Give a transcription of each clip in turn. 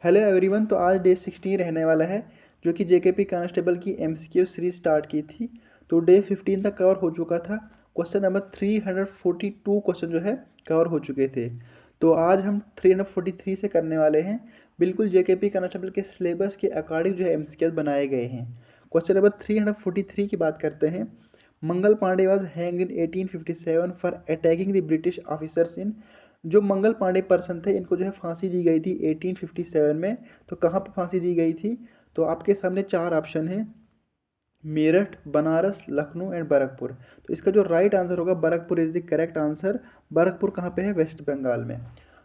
Hello everyone. तो आज day 16 रहने वाला है, जो कि जेकेपी कांस्टेबल की एमसीक्यू सीरीज स्टार्ट की थी। तो डे 15 तक कवर हो चुका था। क्वेश्चन नंबर 342 क्वेश्चन जो है कवर हो चुके थे। तो आज हम 343 से करने वाले हैं। बिल्कुल जेकेपी कांस्टेबल के सिलेबस के अकॉर्डिंग जो है एमसीक्यू बनाए गए हैं। क्वेश्चन नंबर 343 की बात करते हैं। Mangal Pandey was hanged in 1857 for attacking the British officers in. जो मंगल पांडे पर्सन थे, इनको जो है फांसी दी गई थी 1857 में। तो कहाँ पर फांसी दी गई थी? तो आपके सामने चार ऑप्शन है: मेरठ, बनारस, लखनऊ एंड बरकपुर। तो इसका जो राइट आंसर होगा बरकपुर इज द करेक्ट आंसर। बरकपुर कहाँ पे है? वेस्ट बंगाल में।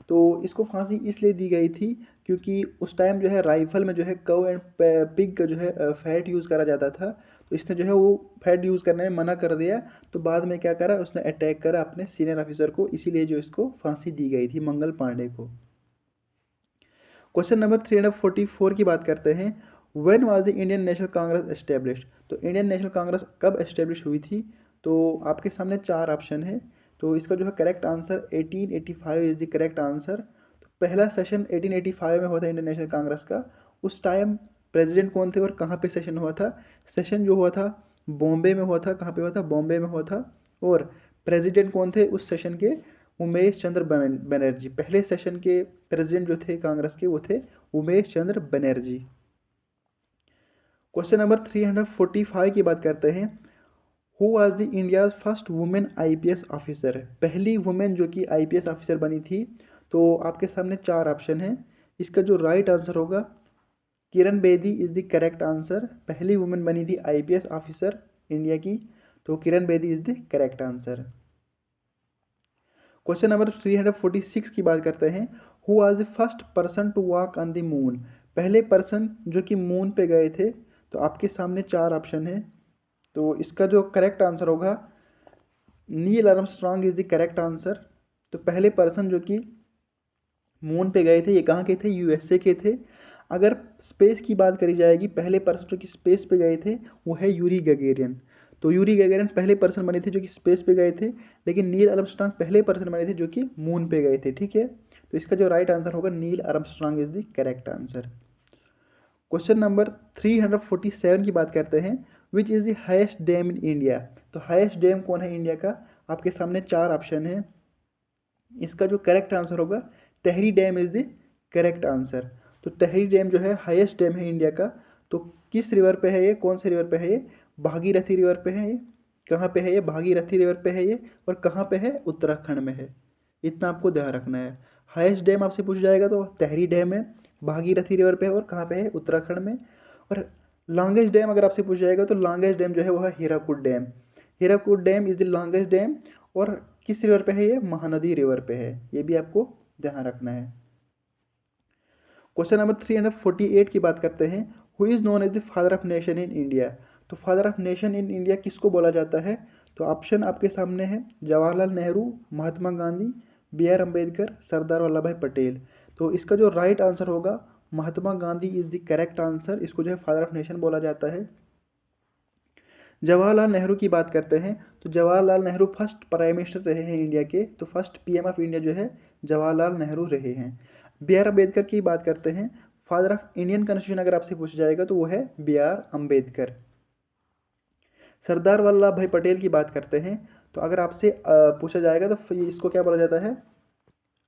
तो इसको फांसी इसलिए दी गई थी क्योंकि उस टाइम जो है राइफल में जो है कव एंड पिग का जो है फैट यूज़ करा जाता था। तो इसने जो है वो फैट यूज़ करने में मना कर दिया। तो बाद में क्या करा, उसने अटैक करा अपने सीनियर ऑफिसर को, इसीलिए जो इसको फांसी दी गई थी मंगल पांडे को। क्वेश्चन नंबर 344 की बात करते हैं। When was the Indian national Congress established? तो इंडियन नेशनल कांग्रेस कब एस्टेब्लिश हुई थी? तो आपके सामने चार ऑप्शन है। तो इसका जो है correct answer 1885 is the correct answer. तो पहला सेशन 1885 में हुआ था इंडियन नेशनल कांग्रेस का। उस टाइम प्रेसिडेंट कौन थे और कहाँ पे सेशन हुआ था? सेशन जो हुआ था बॉम्बे में हुआ था। कहाँ पे हुआ था? बॉम्बे में हुआ था। और प्रेसिडेंट कौन थे उस सेशन के? उमेश चंद्र बनर्जी। पहले सेशन के प्रेसिडेंट जो थे कांग्रेस के, वो थे उमेश चंद्र बनर्जी। क्वेश्चन नंबर 345 की बात करते हैं। Who was the India's first women IPS officer? पहली वुमेन जो कि आईपीएस ऑफिसर बनी थी। तो आपके सामने चार ऑप्शन है। इसका जो राइट आंसर होगा Kiran Bedi is the correct answer. पहली वुमेन बनी थी आईपीएस ऑफिसर इंडिया की, तो Kiran Bedi is the correct answer. Question number 346 की बात करते हैं। Who was the first person to walk on the moon? पहले पर्सन जो कि मून पे गए थे। तो आपके सामने चार ऑप्शन है। तो इसका जो करेक्ट आंसर होगा Neil Armstrong is the correct answer. तो पहले पर्सन जो कि मून पे गए थे, ये कहाँ के थे? यूएसए के थे। अगर स्पेस की बात करी जाएगी, पहले पर्सन जो कि स्पेस पे गए थे वो है यूरी गगेरियन। तो यूरी गगेरियन पहले पर्सन बने थे जो कि स्पेस पे गए थे, लेकिन नील आर्मस्ट्रॉन्ग पहले पर्सन बने थे जो कि मून पे गए थे। ठीक है, तो इसका जो राइट आंसर होगा Neil Armstrong is the correct answer. Question number 347 की बात करते हैं। Which is the highest dam in India? तो हाइस्ट डैम कौन है इंडिया का? आपके सामने चार ऑप्शन है। इसका जो करेक्ट आंसर होगा Tehri dam is the correct answer. तो तहरी डैम जो है हाईएस्ट डैम है इंडिया का। तो किस रिवर पे है ये? कौन से रिवर पे है ये? भागीरथी रिवर पे है ये। कहाँ पे है ये? भागीरथी रिवर पे है ये। और कहाँ पे है? उत्तराखंड में है। इतना आपको ध्यान रखना है। हाईएस्ट डैम आपसे पूछ जाएगा तो तहरी डैम है, भागीरथी रिवर पे है, और कहाँ पे है? उत्तराखंड में। और लॉन्गेस्ट डैम अगर आपसे पूछ जाएगा तो लॉन्गेस्ट डैम जो है वो है Hirakud dam. Hirakud dam is the longest dam. और किस रिवर पे है ये? महानदी रिवर पे है। ये भी आपको ध्यान रखना है। क्वेश्चन नंबर 348 की बात करते हैं। Who is known as the father of nation in India? तो father of nation in India किसको बोला जाता है? तो ऑप्शन आपके सामने है: जवाहरलाल नेहरू, महात्मा गांधी, बी आर अम्बेडकर, सरदार वल्लभ भाई पटेल। तो इसका जो राइट आंसर होगा Mahatma Gandhi is the correct answer. इसको जो है फादर ऑफ नेशन बोला जाता है। जवाहरलाल नेहरू की बात करते हैं। तो Jawaharlal Nehru first prime minister रहे हैं इंडिया के। तो फर्स्ट पीएम ऑफ इंडिया जो है जवाहरलाल नेहरू रहे हैं। बी आर अम्बेडकर की बात करते हैं। फादर ऑफ इंडियन कॉन्स्टिट्यूशन अगर आपसे पूछा जाएगा तो वो है बी आर अम्बेडकर। सरदार वल्लभ भाई पटेल की बात करते हैं। तो अगर आपसे पूछा जाएगा तो इसको क्या बोला जाता है?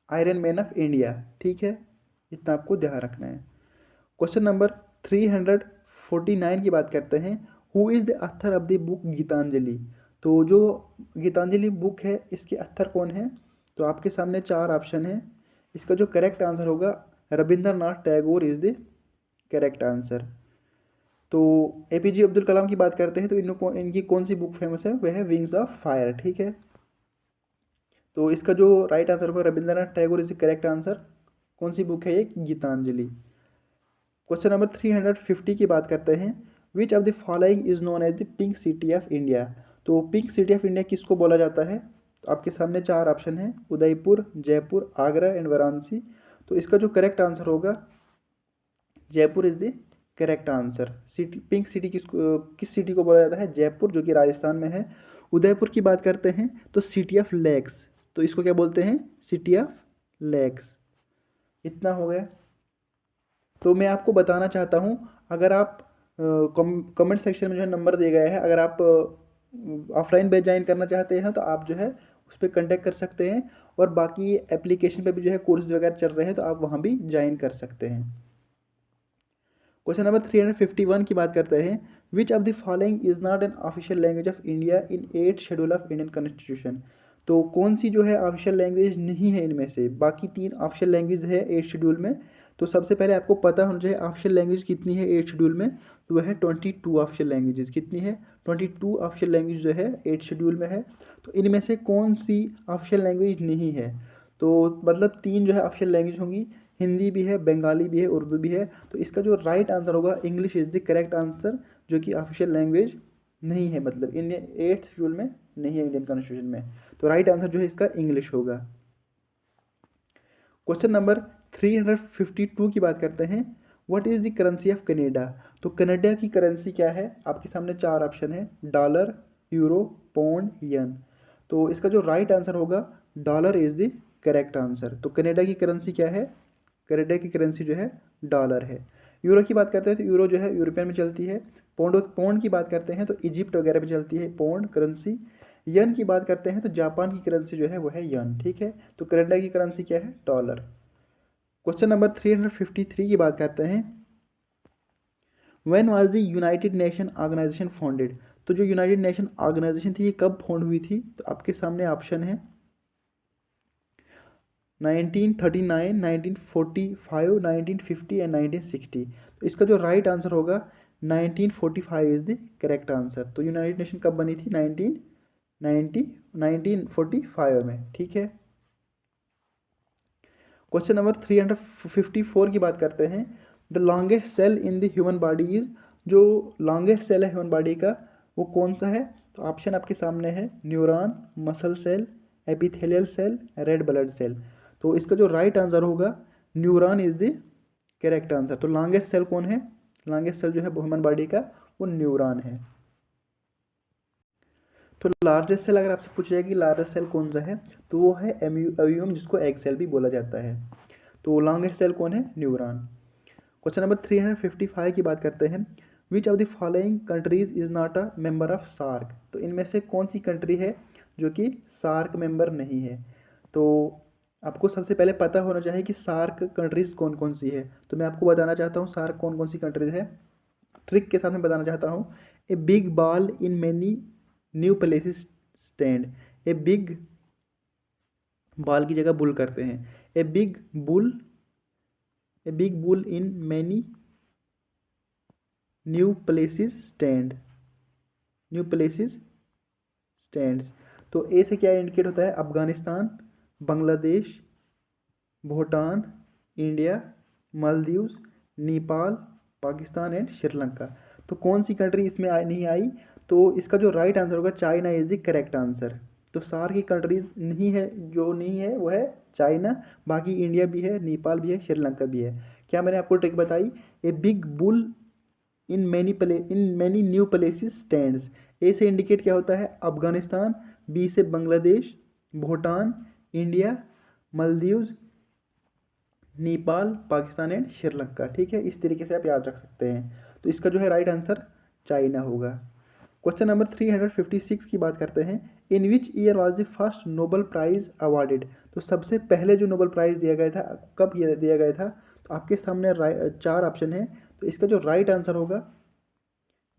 Iron man of India. ठीक है, इतना आपको ध्यान रखना है। क्वेश्चन नंबर 349 की बात करते हैं। Who is the author of the book Gitanjali? तो जो गीतांजलि बुक है इसके ऑथर कौन है? तो आपके सामने चार ऑप्शन है। इसका जो करेक्ट आंसर होगा Rabindranath Tagore is the correct answer. तो एपीजे अब्दुल कलाम की बात करते हैं तो इनकी कौन सी बुक फेमस है? वह है विंग्स ऑफ फायर। ठीक है, तो इसका जो राइट आंसर होगा Rabindranath Tagore is the correct answer. कौन सी बुक है ये? गीतांजलि। क्वेश्चन नंबर 350 की बात करते हैं। Which of the following is known as the pink city of India? तो पिंक सिटी ऑफ इंडिया किसको बोला जाता है? तो आपके सामने चार ऑप्शन है: उदयपुर, जयपुर, आगरा एंड वाराणसी। तो इसका जो करेक्ट आंसर होगा Jaipur is the correct answer. City pink city किस सिटी को बोला जाता है? जयपुर, जो कि राजस्थान में है। उदयपुर की बात करते हैं तो सिटी ऑफ लेक्स। तो इसको क्या बोलते हैं? City of lakes. इतना हो गया। तो मैं आपको बताना चाहता हूँ, अगर आप कमेंट सेक्शन में जो है नंबर दिए गए हैं, अगर आप ऑफलाइन बैच ज्वाइन करना चाहते हैं तो आप जो है उस पर कंटेक्ट कर सकते हैं, और बाकी एप्लीकेशन पे भी जो है कोर्सेज वगैरह चल रहे हैं तो आप वहाँ भी ज्वाइन कर सकते हैं। क्वेश्चन नंबर 351 की बात करते हैं। Which of the following is not an official language of India in 8th schedule of Indian constitution. तो कौन सी जो है ऑफिशियल लैंग्वेज नहीं है इनमें से, बाकी 3 ऑफिशियल लैंग्वेज है 8th शेड्यूल में। तो सबसे पहले आपको पता होना चाहिए ऑफिशियल लैंग्वेज कितनी है 8th शेड्यूल में, तो वह है 22 ऑफिशियल लैंग्वेजेस। कितनी है? 22 ऑफिशियल लैंग्वेज जो है 8th शेड्यूल में है। तो इनमें से कौन सी ऑफिशियल लैंग्वेज नहीं है? तो मतलब 3 जो है ऑफिशियल लैंग्वेज होंगी, हिंदी भी है, बंगाली भी है, उर्दू भी है। तो इसका जो राइट आंसर होगा, English is the correct answer, जो कि ऑफिशियल लैंग्वेज नहीं है, मतलब इंडियन 8th शेड्यूल में नहीं है इंडियन कॉन्स्टिट्यूशन में। तो राइट आंसर जो है इसका इंग्लिश होगा। क्वेश्चन नंबर 352 की बात करते हैं। What is the currency of Canada. तो कनाडा की करेंसी क्या है? आपके सामने 4 ऑप्शन है, डॉलर, यूरो, पौंड, येन। तो इसका जो राइट आंसर होगा, dollar is the correct answer. तो कनाडा की करेंसी क्या है? कनाडा की करेंसी जो है डॉलर है। यूरो की बात करते हैं तो यूरो जो है यूरोपियन में चलती है। पौंड पौंड की बात करते हैं तो इजिप्ट वगैरह में चलती है पौंड करेंसी। यन की बात करते हैं तो जापान की करेंसी जो है वो है यन। ठीक है, तो कनाडा की करेंसी क्या है? डॉलर। क्वेश्चन नंबर 353 की बात करते हैं। When was the United Nation Organisation founded. तो जो यूनाइटेड नेशन ऑर्गेनाइजेशन थी ये कब फाउंड हुई थी? तो आपके सामने ऑप्शन है 1939, 1945, 1950 एंड 1960। तो इसका जो राइट आंसर होगा 1945 इज द करेक्ट आंसर। तो यूनाइटेड नेशन कब बनी थी? 1945 में। ठीक है। क्वेश्चन नंबर 354 की बात करते हैं। The longest cell in the human body is. जो लॉन्गेस्ट सेल है ह्यूमन बॉडी का वो कौन सा है? तो ऑप्शन आपके सामने है, neuron, muscle cell, epithelial cell, red blood cell. तो इसका जो राइट आंसर होगा, neuron is the correct answer. तो लॉन्गेस्ट सेल कौन है? लॉन्गेस्ट सेल जो है ह्यूमन बॉडी का वो न्यूरॉन है। तो लार्जेस्ट सेल अगर आपसे पूछा जाए कि लार्जेस्ट सेल कौन सा है, तो वो है एम्यूम, जिसको एग सेल भी बोला जाता है। तो लॉन्गेस्ट सेल कौन है? न्यूरॉन। क्वेश्चन नंबर 355 की बात करते हैं। Which of the following countries is not a member of SAARC. तो इनमें से कौन सी कंट्री है जो कि सार्क मेंबर नहीं है? तो आपको सबसे पहले पता होना चाहिए कि सार्क कंट्रीज कौन कौन सी है। तो मैं आपको बताना चाहता हूँ सार्क कौन कौन सी कंट्रीज है, ट्रिक के साथ मैं बताना चाहता हूँ। A big ball in many new places stand. A big ball की जगह बुल करते हैं। ए big bull, A big bull in many new places stand, new places stands. तो ए से क्या इंडिकेट होता है? Afghanistan, Bangladesh, Bhutan, India, Maldives, Nepal, Pakistan and Sri Lanka. तो कौन सी कंट्री इसमें नहीं आई? तो इसका जो राइट आंसर होगा, China is the correct answer. तो सार्क की कंट्रीज नहीं है, जो नहीं है वो है चाइना। बाकी इंडिया भी है, नेपाल भी है, श्रीलंका भी है। क्या मैंने आपको ट्रिक बताई? A big bull in many new places stands. A से इंडिकेट क्या होता है? अफगानिस्तान, बी से बांग्लादेश, भूटान, इंडिया, मालदीव्स, नेपाल, पाकिस्तान एंड श्रीलंका। ठीक है, इस तरीके से आप याद रख सकते हैं। तो इसका जो है राइट आंसर चाइना होगा। क्वेश्चन नंबर 356 की बात करते हैं। In which year was the first Nobel prize awarded. तो सबसे पहले जो नोबेल प्राइज़ दिया गया था, कब दिया गया था? तो आपके सामने 4 ऑप्शन है। तो इसका जो राइट आंसर होगा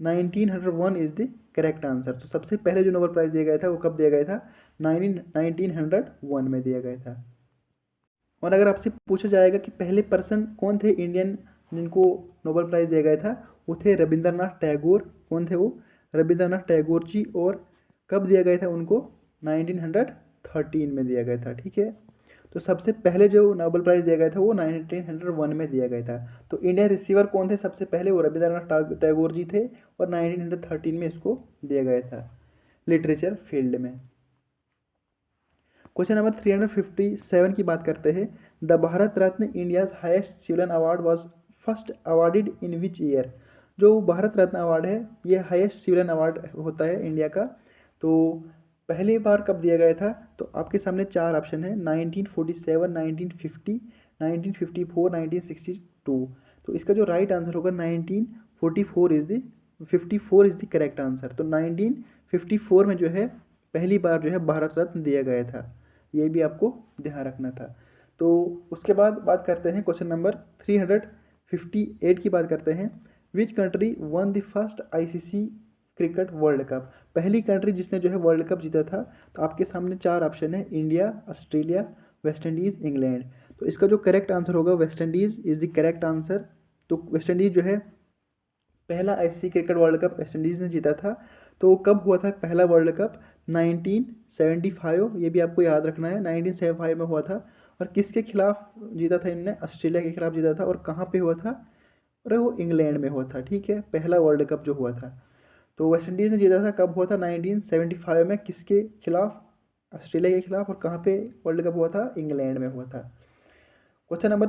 1901 इज़ द करेक्ट आंसर। तो सबसे पहले जो नोबेल प्राइज़ दिया गया था वो कब दिया गया था? 1901 में दिया गया था। और अगर आपसे पूछा जाएगा कि पहले पर्सन कौन थे इंडियन जिनको नोबेल प्राइज़ दिया गया था, वो थे रविंद्रनाथ टैगोर। कौन थे वो? रविंद्रनाथ टैगोर जी। और कब दिया गया था उनको? 1913 में दिया गया था। ठीक है, तो सबसे पहले जो नोबेल प्राइज़ दिया गया था वो 1901 में दिया गया था। तो इंडियन रिसीवर कौन थे सबसे पहले? वो रविंद्रनाथ टैगोर जी थे, और 1913 में इसको दिया गया था लिटरेचर फील्ड में। क्वेश्चन नंबर 357 की बात करते हैं। The Bharat Ratna India's highest civilian award was first awarded in which year. जो भारत रत्न अवार्ड है ये हाईएस्ट सिविलियन अवार्ड होता है इंडिया का। तो पहली बार कब दिया गया था? तो आपके सामने 4 ऑप्शन है, 1947, 1950, 1954, 1962। तो इसका जो राइट आंसर होगा 1944 is the 54 is the correct answer. तो 1954 में जो है पहली बार जो है भारत रत्न दिया गया था, ये भी आपको ध्यान रखना था। तो उसके बाद बात करते हैं क्वेश्चन नंबर 358 की बात करते हैं। Which country one the first ICC cricket world cup? पहली कंट्री जिसने जो है वर्ल्ड कप जीता था। तो आपके सामने चार ऑप्शन है, India, Australia, West Indies, England. तो इसका जो करेक्ट आंसर होगा West Indies is the correct answer. तो वेस्ट इंडीज़ जो है पहला ICC cricket world cup West Indies ने जीता था। तो कब हुआ था पहला वर्ल्ड कप? 1975, ये भी आपको याद रखना है, 1975 में हुआ था। और किसके खिलाफ जीता था इनने? ऑस्ट्रेलिया के खिलाफ जीता था। और कहाँ पे हुआ था? अरे वो इंग्लैंड में हुआ था, ठीक है, पहला वर्ल्ड कप जो हुआ था। तो वेस्ट इंडीज़ ने जीता था, कब हुआ था? 1975 में। किसके खिलाफ? ऑस्ट्रेलिया के खिलाफ। और कहाँ पे वर्ल्ड कप हुआ था? इंग्लैंड में हुआ था। क्वेश्चन नंबर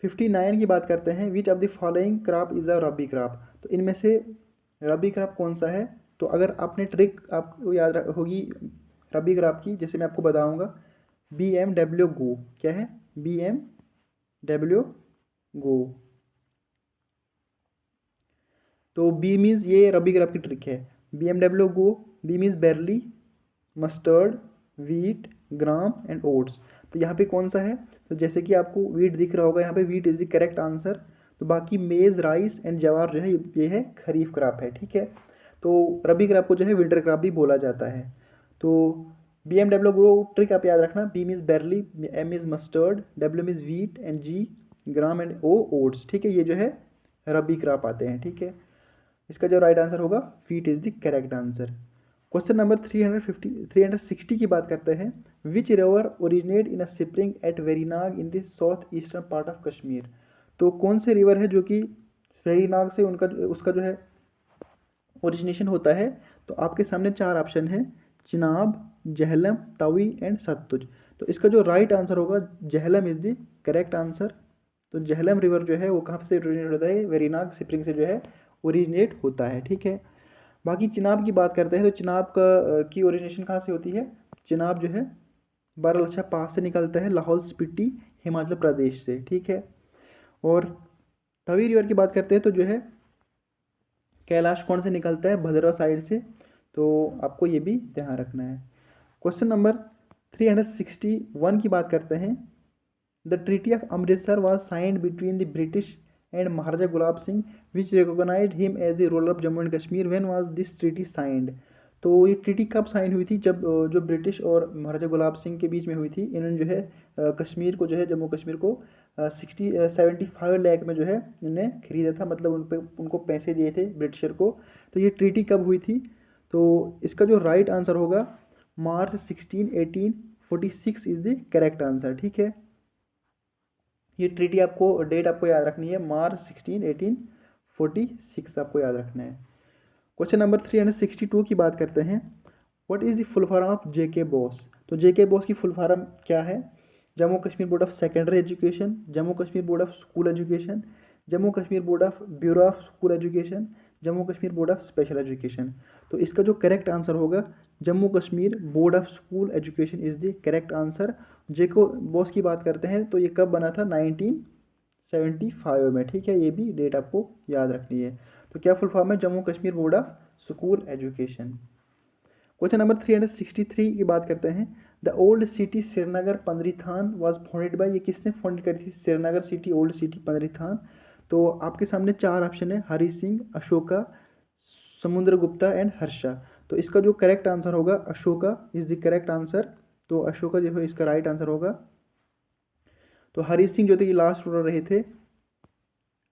359 की बात करते हैं। Which of the following crop is a rabi crop? तो इनमें से रबी क्रॉप कौन सा है? तो अगर आपने ट्रिक आपको याद होगी रबी क्रॉप की, जैसे मैं आपको बताऊंगा। BMW गो, क्या है? BMW गो। तो बी मीन्स ये रबी क्रॉप की ट्रिक है। BMW go, B means barley, mustard, wheat, gram and oats. तो यहाँ पे कौन सा है? तो जैसे कि आपको वीट दिख रहा होगा, यहाँ पे wheat is the correct answer. तो बाकी मेज़, राइस एंड जवार जो है ये है खरीफ क्रॉप है, ठीक है। तो रबी क्रॉप को जो है विंटर क्रॉप भी बोला जाता है। तो BMW ग्रो ट्रिक आप याद रखना। B means barley, M is mustard, W means wheat and G gram and O oats, ठीक है। ये जो है रबी क्रॉप आते हैं, ठीक है। इसका जो राइट आंसर होगा wheat is the correct answer. Question number 360 की बात करते हैं। Which river originate in a spring at Verinag in the south eastern part of Kashmir? तो कौन से रिवर है जो कि वेरीनाग से उनका उसका जो है ओरिजिनेशन होता है? तो आपके सामने चार ऑप्शन है, चिनाब, जहलम, तवी एंड सतलुज। तो इसका जो राइट आंसर होगा Jhelum is the correct answer. तो जहलम रिवर जो है वो कहाँ से ओरिजिनेट होता है? वेरीनाग स्प्रिंग से जो है ओरिजिनेट होता है, ठीक है। बाकी चिनाब की बात करते हैं। तो चिनाब का की ओरिजिनेशन कहाँ से होती है? चिनाब जो है बारालाचा पास से निकलता है, लाहौल स्पीति, हिमाचल प्रदेश से, ठीक है। और तवी रिवर की बात करते हैं तो जो है कैलाश कौन से निकलता है? भद्रवा साइड से। तो आपको ये भी ध्यान रखना है। क्वेश्चन नंबर 361 की बात करते हैं। The treaty of Amritsar was signed between the British and Maharaja Gulab Singh which recognised him as the ruler of Jammu and Kashmir. When was this treaty signed? तो ये ट्रीटी कब साइन हुई थी? जब जो ब्रिटिश और महाराजा गुलाब सिंह के बीच में हुई थी। इन्होंने जो है कश्मीर को जो है जम्मू कश्मीर को 75 लाख में जो है इन्होंने खरीदा था, मतलब उन पे उनको पैसे दिए थे ब्रिटिशर को। तो ये ट्रीटी कब हुई थी? तो इसका जो राइट आंसर होगा मार्च 16, 1846 इज़ द करेक्ट आंसर, ठीक है। ये ट्रीटी आपको डेट आपको याद रखनी है, मार्च 16, 1846 आपको याद रखना है। क्वेश्चन नंबर 362 की बात करते हैं। What is the full form of JK BOSE? तो जेके बोस की फुल फॉर्म क्या है? Jammu Kashmir board of secondary education, Jammu Kashmir board of school education, Jammu Kashmir board of bureau of school education, Jammu Kashmir board of special education. तो इसका जो करेक्ट आंसर होगा Jammu Kashmir board of school education is the correct answer. जेको बॉस की बात करते हैं तो ये कब बना था? 1975 में, ठीक है। ये भी डेट आपको याद रखनी है। तो क्या फुल फॉर्म है? Jammu Kashmir board of school education. Question number 363 की बात करते हैं। The old city Srinagar Pandrethan was founded by, ये किसने फाउंड करी थी Srinagar city, old city Pandrethan? तो आपके सामने चार ऑप्शन है, हरि सिंह, अशोका, समुद्रगुप्ता एंड हर्षा। तो इसका जो करेक्ट आंसर होगा Ashoka is the correct answer. तो अशोका जो है इसका राइट आंसर होगा। तो हरि सिंह जो थे ये लास्ट रूलर रहे थे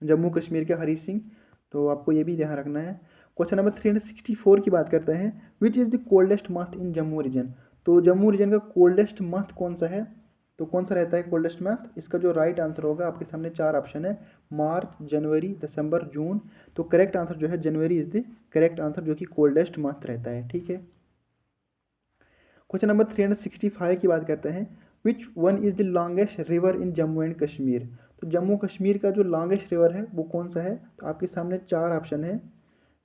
जम्मू कश्मीर के, हरि सिंह। तो आपको ये भी ध्यान रखना है। क्वेश्चन नंबर 364 की बात करते हैं। Which is the coldest month in Jammu region? तो जम्मू रीजन का कोल्डेस्ट मंथ कौन सा है? तो कौन सा रहता है कोल्डेस्ट मंथ? इसका जो राइट आंसर होगा आपके सामने चार ऑप्शन है, मार्च, जनवरी, दिसंबर, जून। तो करेक्ट आंसर जो है जनवरी इज़ द करेक्ट आंसर, जो कि कोल्डेस्ट मंथ रहता है, ठीक है। क्वेश्चन नंबर 365 की बात करते हैं। Which one is the longest river in Jammu and Kashmir? तो जम्मू कश्मीर का जो लॉन्गेस्ट रिवर है वो कौन सा है? तो आपके सामने चार ऑप्शन है,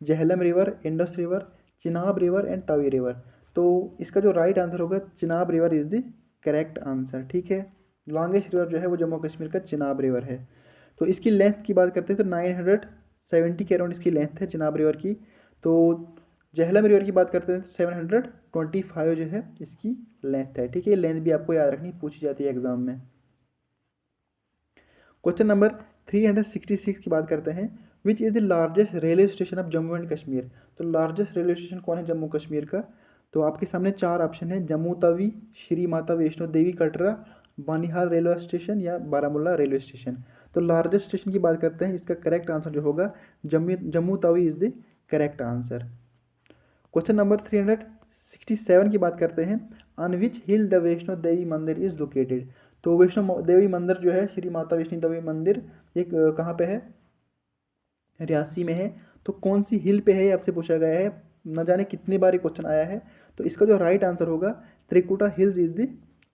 Jhelum river, Indus river, Chenab river and Tawi river. तो इसका जो राइट आंसर होगा Chenab river is the correct answer, ठीक है। लॉन्गेस्ट रिवर जो है वो जम्मू कश्मीर का चिनाब रिवर है। तो इसकी लेंथ की बात करते हैं तो 970 के अराउंड इसकी लेंथ है चिनाब रिवर की। तो झेलम रिवर की बात करते हैं तो 725 जो है इसकी लेंथ है। ठीक है, ये लेंथ भी आपको याद रखनी, पूछी जाती है एग्जाम में। क्वेश्चन नंबर 366 की बात करते हैं, which is the largest railway station of Jammu and Kashmir. तो लार्जेस्ट रेलवे स्टेशन कौन है जम्मू कश्मीर का? तो आपके सामने चार ऑप्शन है, जम्मू तवी, श्री माता वैष्णो देवी कटरा, बानिहाल रेलवे स्टेशन या बारामूला रेलवे स्टेशन। तो लार्जेस्ट स्टेशन की बात करते हैं, इसका करेक्ट आंसर जो होगा Jammu Tawi is the correct answer. Question number 367 की बात करते हैं, on which hill the Vaishno Devi Mandir is located. तो वैष्णो देवी मंदिर जो है, श्री माता वैष्णो देवी मंदिर, ये कहाँ पे है? रियासी में है। तो कौन सी हिल पे है ये आपसे पूछा गया है, न जाने कितनी बार ये क्वेश्चन आया है। तो इसका जो राइट आंसर होगा Trikuta hills is the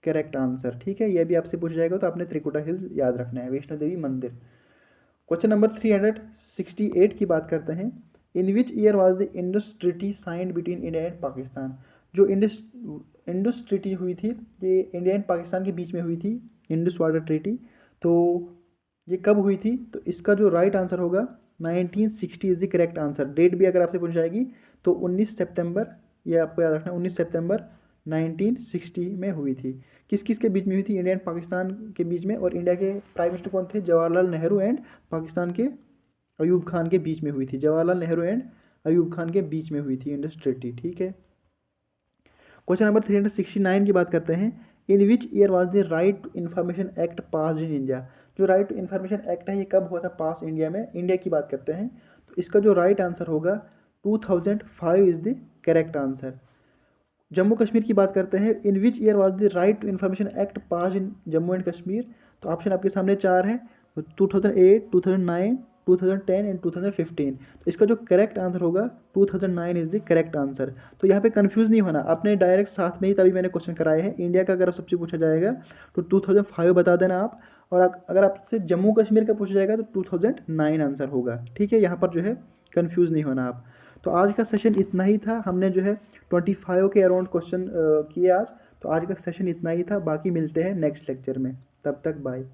correct answer. ठीक है, यह भी आपसे पूछा जाएगा तो आपने त्रिकुटा हिल्स याद रखना है, वैष्णो देवी मंदिर। क्वेश्चन नंबर 368 की बात करते हैं, in which year was the Indus treaty signed between India and Pakistan. जो इंडस ट्रीटी हुई थी, ये इंडिया एंड पाकिस्तान के बीच में हुई थी, इंडस वाटर ट्रीटी। तो ये कब हुई थी? तो इसका जो राइट आंसर होगा 1960 is the correct answer. Date भी अगर आपसे पूछ जाएगी तो 19 सितंबर, ये आपको याद रखना, 19 सितंबर 1960 में हुई थी। किस किस के बीच में हुई थी? इंडिया एंड पाकिस्तान के बीच में, और इंडिया के प्राइम मिनिस्टर कौन थे? जवाहरलाल नेहरू, एंड पाकिस्तान के अयूब खान के बीच में हुई थी। जवाहरलाल नेहरू एंड अयूब खान के बीच में हुई थी इंडस ट्रीटी। ठीक है, क्वेश्चन नंबर 369 की बात करते हैं, in which year was the right to information act pass in India. जो राइट टू इन्फॉर्मेशन एक्ट है ये कब हुआ था पास इंडिया में? इंडिया की बात करते हैं तो इसका जो राइट आंसर होगा 2005 is the correct answer. Jammu Kashmir की बात करते हैं, in which year was the right to information act pass in Jammu and Kashmir. तो ऑप्शन आपके सामने चार है, 2008, 2009, 2010 एंड 2015। तो इसका जो करेक्ट आंसर होगा 2009 इज द करेक्ट आंसर। तो यहाँ पे कंफ्यूज नहीं होना, आपने डायरेक्ट साथ में ही तभी मैंने क्वेश्चन कराए हैं। इंडिया का अगर सबसे पूछा जाएगा तो 2005 बता देना आप, और अगर आपसे जम्मू कश्मीर का पूछा जाएगा तो 2009 आंसर होगा। ठीक है, यहाँ पर जो है कंफ्यूज नहीं होना आप। तो आज का सेशन इतना ही था, हमने जो है 25 के अराउंड क्वेश्चन किए आज। तो आज का सेशन इतना ही था, बाकी मिलते हैं नेक्स्ट लेक्चर में, तब तक बाय।